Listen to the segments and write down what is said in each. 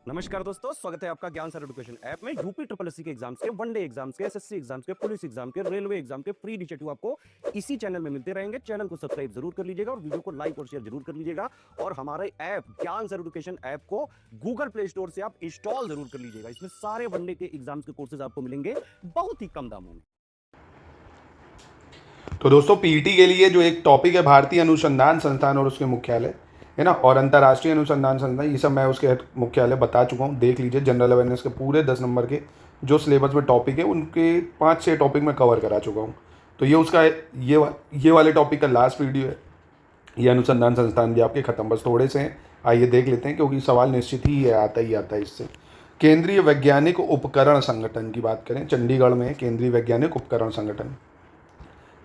नमस्कार दोस्तों, स्वागत है आपका ज्ञान सर एजुकेशन ऐप में। यूपी ट्रिपल एससी के एग्जाम्स के, वनडे एग्जाम्स के, एसएससी एग्जाम्स के, पुलिस एग्जाम के, रेलवे एग्जाम के फ्री इनिशिएटिव आपको इसी चैनल में मिलते रहेंगे। चैनल को सब्सक्राइब जरूर कर लीजिएगा और वीडियो को लाइक और शेयर जरूर कर लीजिएगा। और हमारे ऐप ज्ञान सर एजुकेशन ऐप को गूगल प्ले स्टोर से आप इंस्टॉल जरूर कर लीजिएगा। इसमें सारे वनडे के एग्जाम्स के कोर्सेज आपको मिलेंगे बहुत ही कम दामों में। तो दोस्तों पीईटी के लिए जो एक टॉपिक है भारतीय अनुसंधान संस्थान और उसके मुख्यालय है ना, और अंतर्राष्ट्रीय अनुसंधान संस्थान, ये सब मैं उसके मुख्यालय बता चुका हूँ। देख लीजिए, जनरल अवेयरनेस के पूरे 10 नंबर के जो सिलेबस में टॉपिक है उनके 5-6 टॉपिक मैं कवर करा चुका हूँ। तो ये उसका ये वाले टॉपिक का लास्ट वीडियो है। ये अनुसंधान संस्थान भी आपके खत्म, बस थोड़े से हैं। आइए देख लेते हैं, क्योंकि सवाल निश्चित ही है, आता ही आता है इससे। केंद्रीय वैज्ञानिक उपकरण संगठन की बात करें, चंडीगढ़ में है केंद्रीय वैज्ञानिक उपकरण संगठन।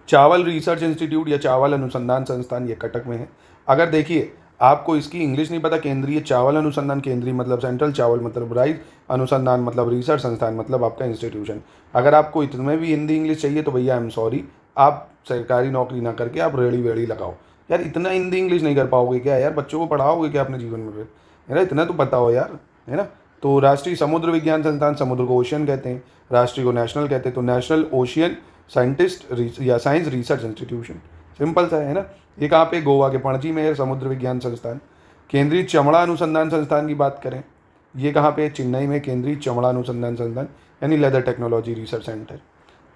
चावल रिसर्च इंस्टीट्यूट या चावल अनुसंधान संस्थान, ये कटक में है। अगर देखिए आपको इसकी इंग्लिश नहीं पता, केंद्रीय चावल अनुसंधान, केंद्रीय मतलब सेंट्रल, चावल मतलब राइस, अनुसंधान मतलब रिसर्च, संस्थान मतलब आपका इंस्टीट्यूशन। अगर आपको इतने भी हिंदी इंग्लिश चाहिए तो भैया आई एम सॉरी, आप सरकारी नौकरी ना करके आप रेड़ी वेड़ी लगाओ यार। इतना हिंदी इंग्लिश नहीं कर पाओगे क्या यार? बच्चों को पढ़ाओगे क्या अपने जीवन में? फिर है ना, इतना तो पता हो यार, है ना। तो राष्ट्रीय समुद्र विज्ञान संस्थान, समुद्र को ओशियन कहते हैं, राष्ट्रीय को नेशनल कहते हैं, तो नेशनल ओशियन साइंटिस्ट या साइंस रिसर्च इंस्टीट्यूशन, सिंपल सा है ना। ये कहाँ पे? गोवा के पणजी में है समुद्र विज्ञान संस्थान। केंद्रीय चमड़ा अनुसंधान संस्थान की बात करें, ये कहाँ पे? चेन्नई में केंद्रीय चमड़ा अनुसंधान संस्थान यानी लेदर टेक्नोलॉजी रिसर्च सेंटर।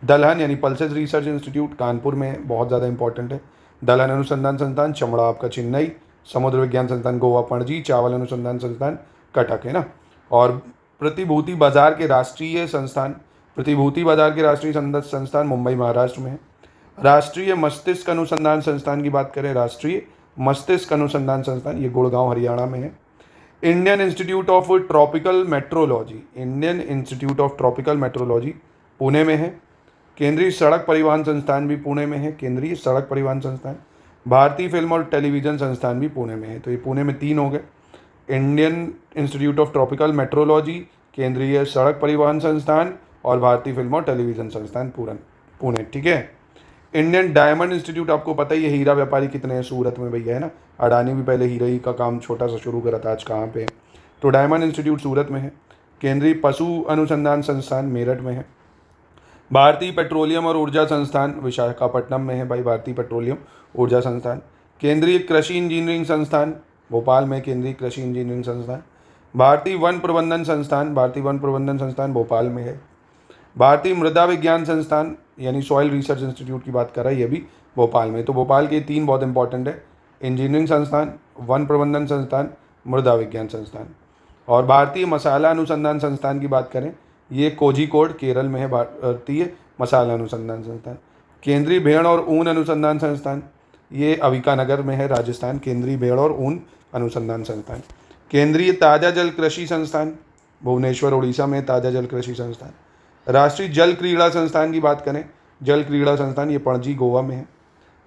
दलहन यानी पल्सेस रिसर्च इंस्टीट्यूट कानपुर में, बहुत ज़्यादा इंपॉर्टेंट है। दलहन अनुसंधान संस्थान चमड़ा आपका चेन्नई, समुद्र विज्ञान संस्थान गोवा पणजी, चावल अनुसंधान संस्थान कटक, है ना। और प्रतिभूति बाजार के राष्ट्रीय संस्थान, प्रतिभूति बाजार के राष्ट्रीय संस्थान मुंबई महाराष्ट्र में है। राष्ट्रीय मस्तिष्क अनुसंधान संस्थान की बात करें, राष्ट्रीय मस्तिष्क अनुसंधान संस्थान, ये गुड़गांव हरियाणा में है। Indian institute of tropical metrology, Indian institute of tropical metrology Pune में है। केंद्रीय सड़क परिवहन संस्थान भी पुणे में है, केंद्रीय सड़क परिवहन संस्थान। भारतीय फिल्म और टेलीविज़न संस्थान भी पुणे में है। तो ये पुणे में 3 हो गए, Indian institute of tropical metrology, केंद्रीय सड़क परिवहन संस्थान और भारतीय फिल्म और टेलीविज़न संस्थान पुणे, ठीक है। इंडियन डायमंड इंस्टीट्यूट, आपको पता ही है हीरा व्यापारी कितने हैं सूरत में भैया, है ना। अडानी भी पहले हीरा ही का काम छोटा सा शुरू करा था, आज कहाँ पे है? तो डायमंड इंस्टीट्यूट सूरत में है। केंद्रीय पशु अनुसंधान संस्थान मेरठ में है। भारतीय पेट्रोलियम और ऊर्जा संस्थान विशाखापट्टनम में है भाई, भारतीय पेट्रोलियम ऊर्जा संस्थान। केंद्रीय कृषि इंजीनियरिंग संस्थान भोपाल में, केंद्रीय कृषि इंजीनियरिंग संस्थान। भारतीय वन प्रबंधन संस्थान, भारतीय वन प्रबंधन संस्थान भोपाल में है। भारतीय मृदा विज्ञान संस्थान यानी सॉइल रिसर्च इंस्टीट्यूट की बात कर रहा है, ये भी भोपाल में। तो भोपाल के 3 बहुत इंपॉर्टेंट है, इंजीनियरिंग संस्थान, वन प्रबंधन संस्थान, मृदा विज्ञान संस्थान। और भारतीय मसाला अनुसंधान संस्थान की बात करें, ये कोझिकोड केरल में है, भारतीय मसाला अनुसंधान संस्थान। केंद्रीय भेड़ और ऊन अनुसंधान संस्थान, ये अविकानगर में है राजस्थान, केंद्रीय भेड़ और ऊन अनुसंधान संस्थान। केंद्रीय ताजा जल कृषि संस्थान भुवनेश्वर उड़ीसा में, ताजा जल कृषि संस्थान। राष्ट्रीय जल क्रीड़ा संस्थान की बात करें, जल क्रीड़ा संस्थान ये पणजी गोवा में है।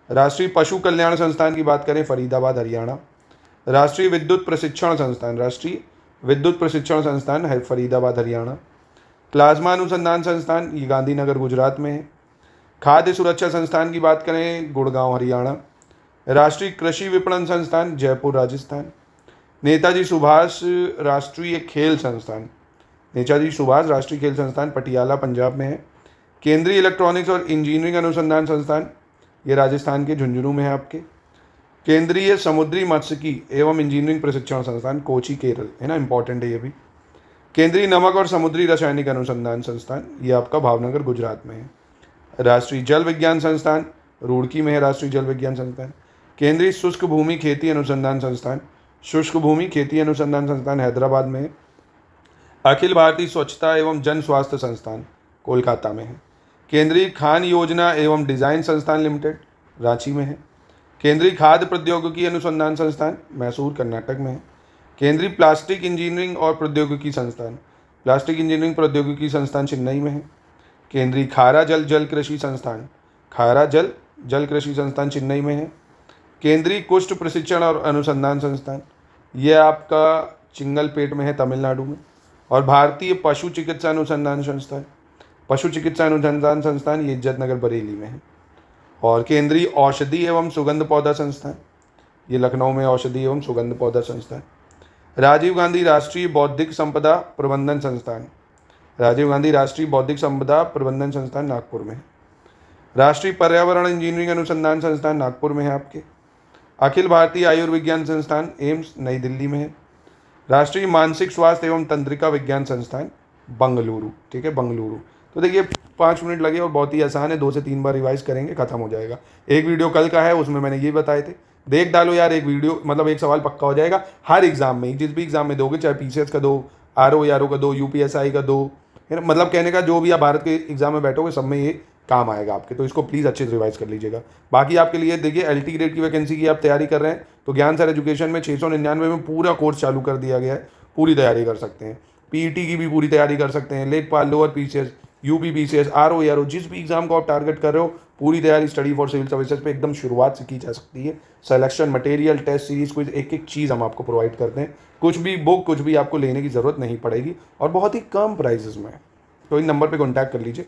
राष्ट्रीय पशु कल्याण संस्थान की बात करें, फरीदाबाद हरियाणा। राष्ट्रीय विद्युत प्रशिक्षण संस्थान, राष्ट्रीय विद्युत प्रशिक्षण संस्थान है फरीदाबाद हरियाणा। प्लाज्मा अनुसंधान संस्थान ये गांधीनगर गुजरात में है। खाद्य सुरक्षा संस्थान की बात करें, गुड़गांव हरियाणा। राष्ट्रीय कृषि विपणन संस्थान जयपुर राजस्थान। नेताजी सुभाष राष्ट्रीय खेल संस्थान, नेताजी सुभाष राष्ट्रीय खेल संस्थान पटियाला पंजाब में है। केंद्रीय इलेक्ट्रॉनिक्स और इंजीनियरिंग अनुसंधान संस्थान ये राजस्थान के झुंझुनू में है आपके। केंद्रीय समुद्री मत्स्यिकी एवं इंजीनियरिंग प्रशिक्षण संस्थान कोची केरल, है ना, इंपॉर्टेंट है ये भी। केंद्रीय नमक और समुद्री रासायनिक अनुसंधान संस्थान ये आपका भावनगर गुजरात में है। राष्ट्रीय जल विज्ञान संस्थान रुड़की में है, राष्ट्रीय जल विज्ञान संस्थान। केंद्रीय शुष्क भूमि खेती अनुसंधान संस्थान, शुष्क भूमि खेती अनुसंधान संस्थान हैदराबाद में है। अखिल भारतीय स्वच्छता एवं जन स्वास्थ्य संस्थान कोलकाता में है। केंद्रीय खान योजना एवं डिज़ाइन संस्थान लिमिटेड रांची में है। केंद्रीय खाद्य प्रौद्योगिकी अनुसंधान संस्थान मैसूर कर्नाटक में है। केंद्रीय प्लास्टिक इंजीनियरिंग और प्रौद्योगिकी संस्थान, प्लास्टिक इंजीनियरिंग प्रौद्योगिकी संस्थान चेन्नई में है। केंद्रीय खारा जल जल कृषि संस्थान, खारा जल जल कृषि संस्थान चेन्नई में है। केंद्रीय कुष्ठ प्रशिक्षण और अनुसंधान संस्थान ये आपका चिंगलपेट में है, तमिलनाडु में। और भारतीय पशु चिकित्सा अनुसंधान संस्थान, पशु चिकित्सा अनुसंधान संस्थान ये इज्जतनगर बरेली में है। और केंद्रीय औषधि एवं सुगंध पौधा संस्थान ये लखनऊ में, औषधि एवं सुगंध पौधा संस्थान। राजीव गांधी राष्ट्रीय बौद्धिक संपदा प्रबंधन संस्थान, राजीव गांधी राष्ट्रीय बौद्धिक संपदा प्रबंधन संस्थान नागपुर में है। राष्ट्रीय पर्यावरण इंजीनियरिंग अनुसंधान संस्थान नागपुर में है आपके। अखिल भारतीय आयुर्विज्ञान संस्थान एम्स नई दिल्ली में है। राष्ट्रीय मानसिक स्वास्थ्य एवं तंत्रिका विज्ञान संस्थान बंगलुरु, ठीक है, बंगलुरु। तो देखिए 5 मिनट लगे और बहुत ही आसान है, 2 से 3 बार रिवाइज करेंगे खत्म हो जाएगा। एक वीडियो कल का है, उसमें मैंने ये बताए थे, देख डालो यार, एक वीडियो मतलब एक सवाल पक्का हो जाएगा हर एग्जाम में, जिस भी एग्जाम में दोगे, चाहे पीसीएस का दो, आरओ का दो, यूपीएसआई का दो, है ना, मतलब कहने का जो भी आप भारत के एग्जाम में बैठोगे सब में ये काम आएगा आपके, तो इसको प्लीज़ अच्छे से रिवाइज कर लीजिएगा। बाकी आपके लिए देखिए एलटी ग्रेड की वैकेंसी की आप तैयारी कर रहे हैं तो ज्ञान सर एजुकेशन में 699 में पूरा कोर्स चालू कर दिया गया है, पूरी तैयारी कर सकते हैं। पीईटी की भी पूरी तैयारी कर सकते हैं, लेखपाल, lower PCS, UP PCS, RO, जिस भी एग्जाम को आप टारगेट कर रहे हो, पूरी तैयारी स्टडी फॉर सिविल सर्विसेज पे एकदम शुरुआत से की जा सकती है। सिलेक्शन मटेरियल, टेस्ट सीरीज, कुछ एक एक चीज़ हम आपको प्रोवाइड करते हैं, कुछ भी बुक कुछ भी आपको लेने की ज़रूरत नहीं पड़ेगी और बहुत ही कम प्राइजेस में। तो इन नंबर पे कॉन्टैक्ट कर लीजिए,